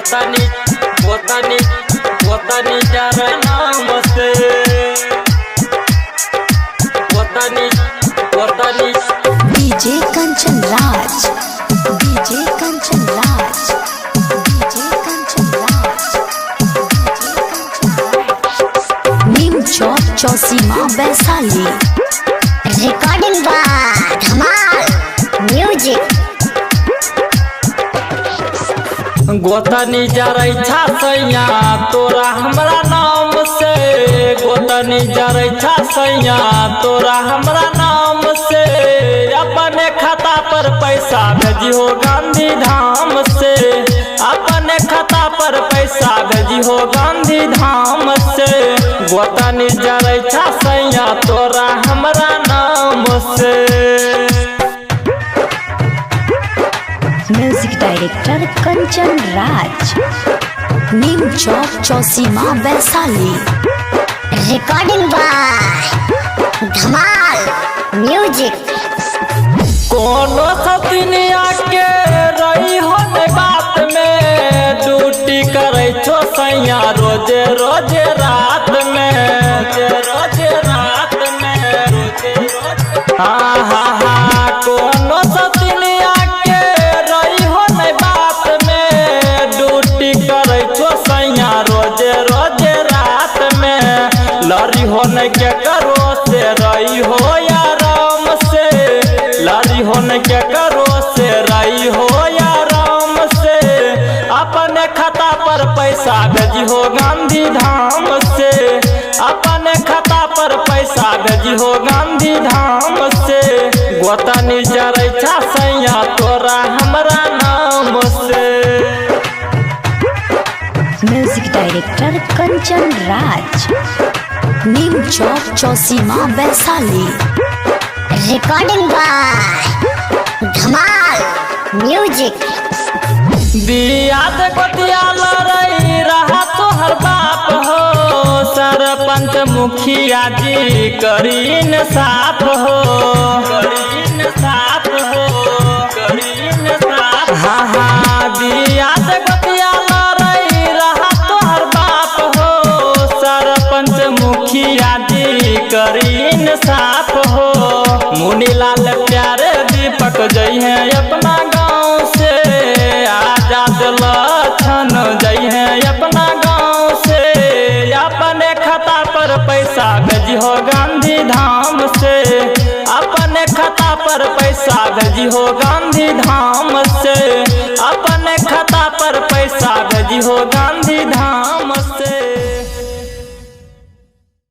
गोतनी गोतनी गोतनी जरा नाम से गोतनी गोतनी DJ Kanchan Raj, DJ Kanchan Raj, DJ Kanchan Raj, Neem Chowk Chausima Vaishali. Recording by Dhamal music. गोतनी जरै छा सैया तोरा हमरा नाम से, गोतनी जरै छा सैया तोरा हमरा नाम से। अपने खाता पर पैसा भेजी हो गांधी धाम से, अपने खाता पर पैसा भेजी हो गांधी धाम से। गोतनी जरै छा सैया तोरा हमरा नाम से। Music director Kanchan Raj, Neem Chowk Chausima Vaishali. Recording by Dhamal music. कोनो सतिनिया के रही हो ने बात में, ड्यूटी करे छो सैया रोजे रोजे रात में, रोजे रात में, रोजे रोजे। हाँ हाँ हाँ कोनो सतिनिया के रही हो ने बात में, ड्यूटी करे छो सैया रोजे रोजे रात में। लड़ी होने के करो से रही हो आराम से, लड़ी होने के करो से रही हो आराम से। अपने खाता पर पैसा भेजी हो गांधी धाम से, अपने खाता पर पैसा भेजी हो गांधी धाम से। गोतनी जरै छा सैया तोरा हमरा नाम से। Music director Kanchan Raj, Neem Chowk Chausima Vaishali. Recording by Dhamal music. दियाद गोतिया लड़ई रहा तोहर बाप हो, सरपंच मुखिया जी करीन साफ हो, करीन साफ